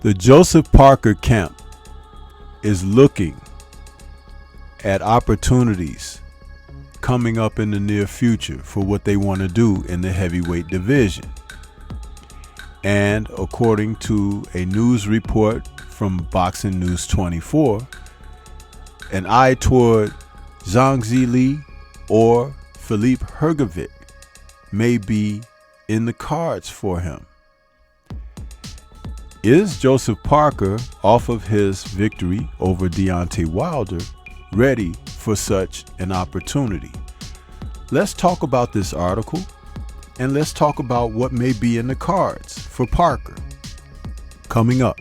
The Joseph Parker camp is looking at opportunities coming up in the near future for what they want to do in the heavyweight division. And according to a news report from Boxing News 24, an eye toward Zhang or Philippe Hrgovic may be in the cards for him. Is Joseph Parker, off of his victory over Deontay Wilder, ready for such an opportunity? Let's talk about this article, and let's talk about what may be in the cards for Parker coming up.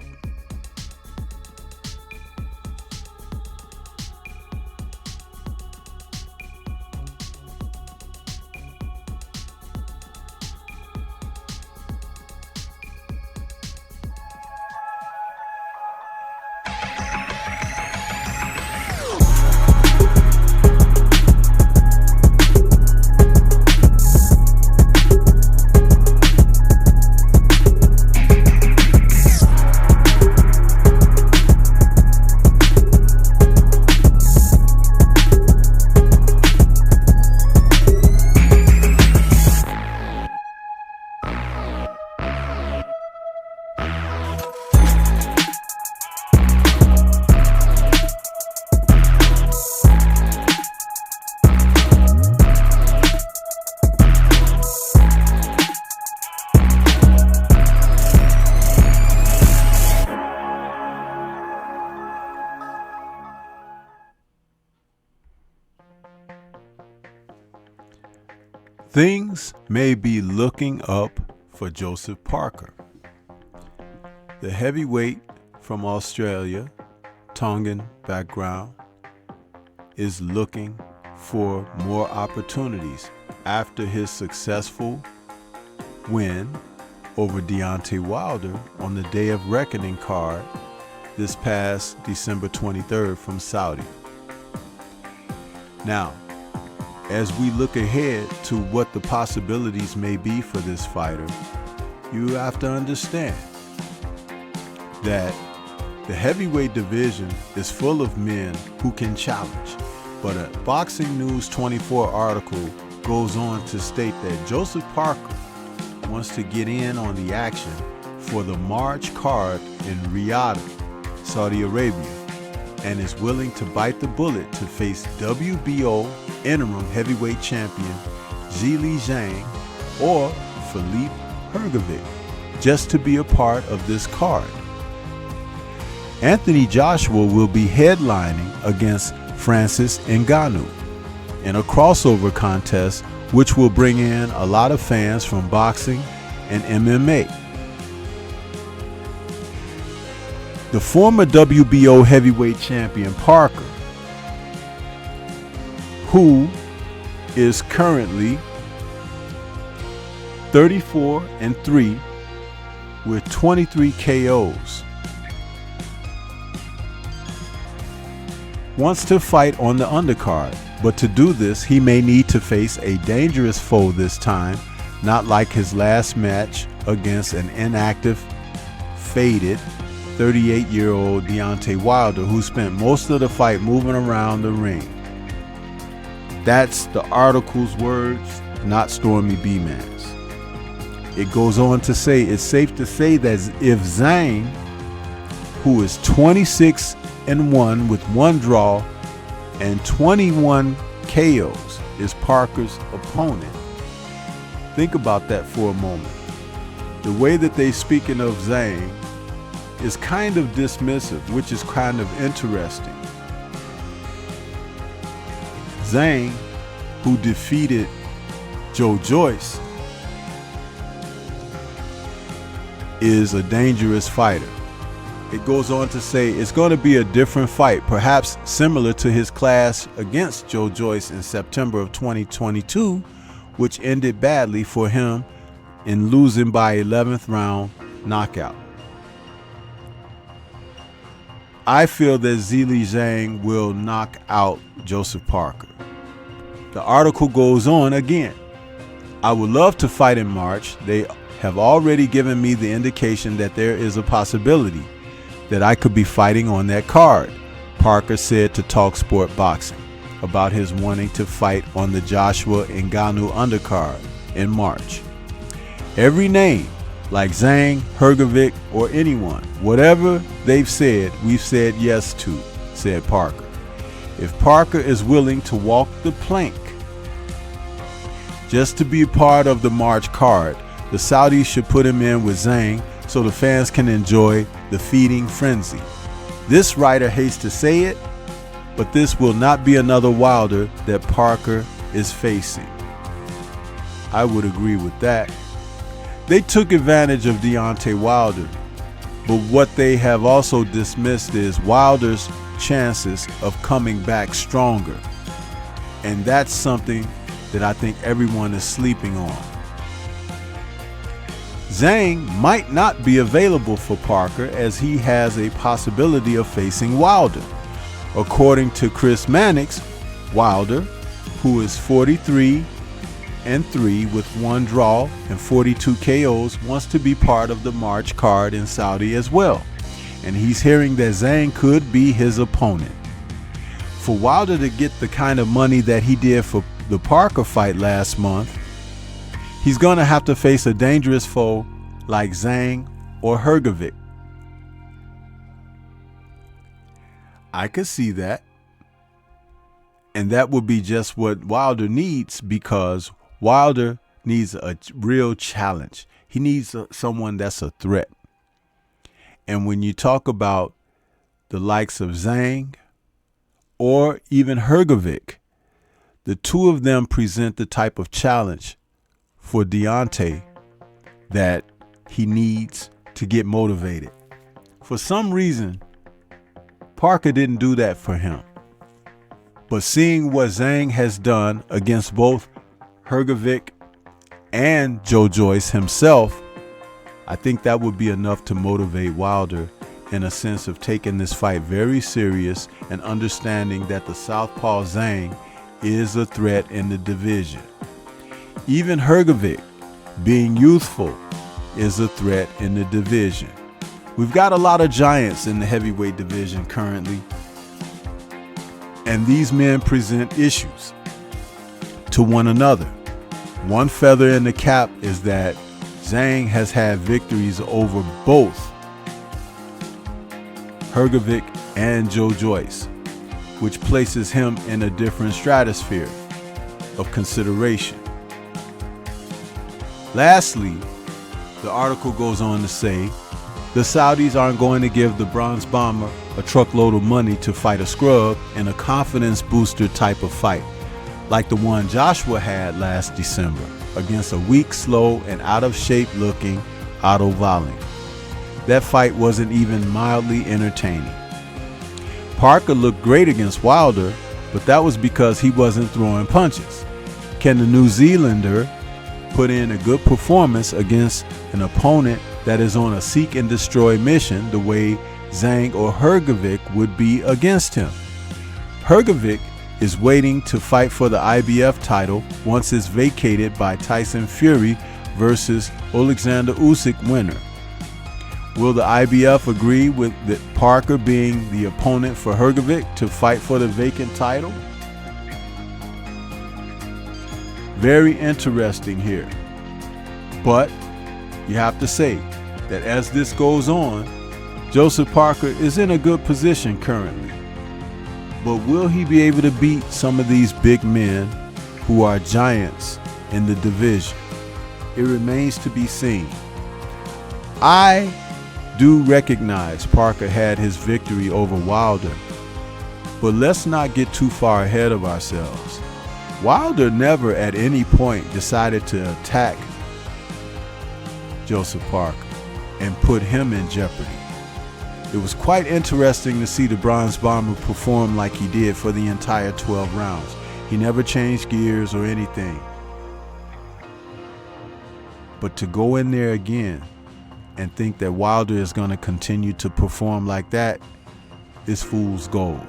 Things may be looking up for Joseph Parker. The heavyweight from Australia, Tongan background, is looking for more opportunities after his successful win over Deontay Wilder on the Day of Reckoning card this past December 23rd from Saudi. Now, as we look ahead to what the possibilities may be for this fighter, you have to understand that the heavyweight division is full of men who can challenge. But a Boxing News 24 article goes on to state that Joseph Parker wants to get in on the action for the March card in Riyadh, Saudi Arabia, and is willing to bite the bullet to face WBO interim heavyweight champion Zhang or Philippe Hrgovic just to be a part of this card. Anthony Joshua will be headlining against Francis Ngannou in a crossover contest which will bring in a lot of fans from boxing and MMA. The former WBO heavyweight champion Parker, who is currently 34-3 with 23 KOs, wants to fight on the undercard, but to do this he may need to face a dangerous foe this time, not like his last match against an inactive, faded 38-year-old Deontay Wilder, who spent most of the fight moving around the ring. That's the article's words, not Stormy B-Man's. It goes on to say it's safe to say that if Zhang, who is 26-1 with 1 draw and 21 KOs, is Parker's opponent. Think about that for a moment. The way that they're speaking of Zhang is kind of dismissive, which is kind of interesting. Zhang, who defeated Joe Joyce, is a dangerous fighter. It goes on to say it's going to be a different fight, perhaps similar to his clash against Joe Joyce in September of 2022, which ended badly for him in losing by 11th round knockout. I feel that Zhang will knock out Joseph Parker. The article goes on again. I would love to fight in March. They have already given me the indication that there is a possibility that I could be fighting on that card, Parker said to TalkSport Boxing about his wanting to fight on the Joshua Ngannou undercard in March. Every name, like Zhang, Hrgovic, or anyone, whatever they've said, we've said yes to, said Parker. If Parker is willing to walk the plank just to be part of the March card, the Saudis should put him in with Zhang so the fans can enjoy the feeding frenzy. This writer hates to say it, but this will not be another Wilder that Parker is facing. I would agree with that. They took advantage of Deontay Wilder, but what they have also dismissed is Wilder's chances of coming back stronger. And that's something that I think everyone is sleeping on. Zhang might not be available for Parker as he has a possibility of facing Wilder. According to Chris Mannix, Wilder, who is 43-3 with 1 draw and 42 KOs, wants to be part of the March card in Saudi as well. And he's hearing that Zhang could be his opponent. For Wilder to get the kind of money that he did for the Parker fight last month, he's going to have to face a dangerous foe like Zhang or Hrgovic. I could see that. And that would be just what Wilder needs, because Wilder needs a real challenge. He needs someone that's a threat. And when you talk about the likes of Zhang or even Hrgovic, the two of them present the type of challenge for Deontay that he needs to get motivated. For some reason, Parker didn't do that for him. But seeing what Zhang has done against both Hrgovic and Joe Joyce himself, I think that would be enough to motivate Wilder in a sense of taking this fight very serious and understanding that the southpaw Zhang is a threat in the division. Even Hrgovic, being youthful, is a threat in the division. We've got a lot of giants in the heavyweight division currently, and these men present issues to one another. One feather in the cap is that Zhang has had victories over both Hrgovic and Joe Joyce, which places him in a different stratosphere of consideration. Lastly, the article goes on to say, the Saudis aren't going to give the Bronze Bomber a truckload of money to fight a scrub in a confidence booster type of fight, like the one Joshua had last December against a weak, slow, and out of shape looking Otto Walling. That fight wasn't even mildly entertaining. Parker looked great against Wilder, but that was because he wasn't throwing punches. Can the New Zealander put in a good performance against an opponent that is on a seek and destroy mission the way Zhang or Hrgovic would be against him? Hrgovic is waiting to fight for the IBF title once it's vacated by Tyson Fury versus Alexander Usyk winner. Will the IBF agree with Parker being the opponent for Hrgovic to fight for the vacant title? Very interesting here. But you have to say that as this goes on, Joseph Parker is in a good position currently. But will he be able to beat some of these big men who are giants in the division? It remains to be seen. I do recognize Parker had his victory over Wilder, but let's not get too far ahead of ourselves. Wilder never at any point decided to attack Joseph Parker and put him in jeopardy. It was quite interesting to see the Bronze Bomber perform like he did for the entire 12 rounds. He never changed gears or anything. But to go in there again and think that Wilder is going to continue to perform like that is fool's gold.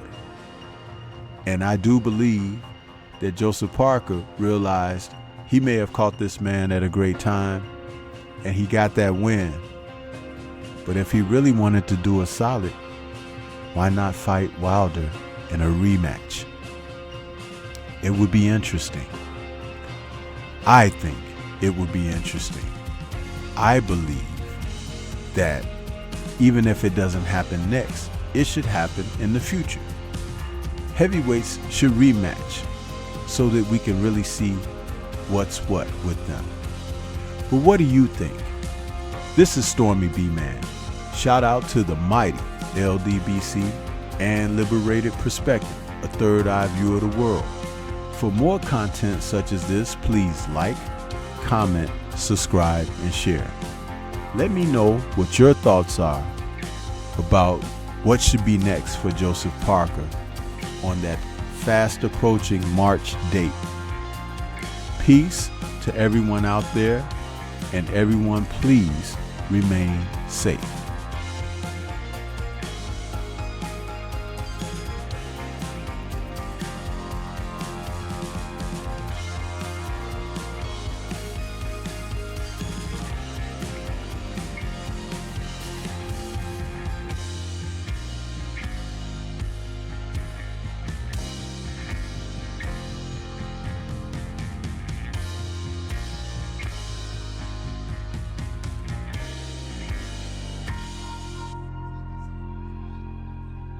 And I do believe that Joseph Parker realized He may have caught this man at a great time, and he got that win. But if he really wanted to do us solid, why not fight Wilder in a rematch? It would be interesting. I think it would be interesting. I believe that even if it doesn't happen next, it should happen in the future. Heavyweights should rematch so that we can really see what's what with them. But what do you think? This is Stormy B-Man. Shout out to the mighty LDBC and Liberated Perspective, a third eye view of the world. For more content such as this, please like, comment, subscribe, and share. Let me know what your thoughts are about what should be next for Joseph Parker on that fast approaching March date. Peace to everyone out there, and everyone please remain safe.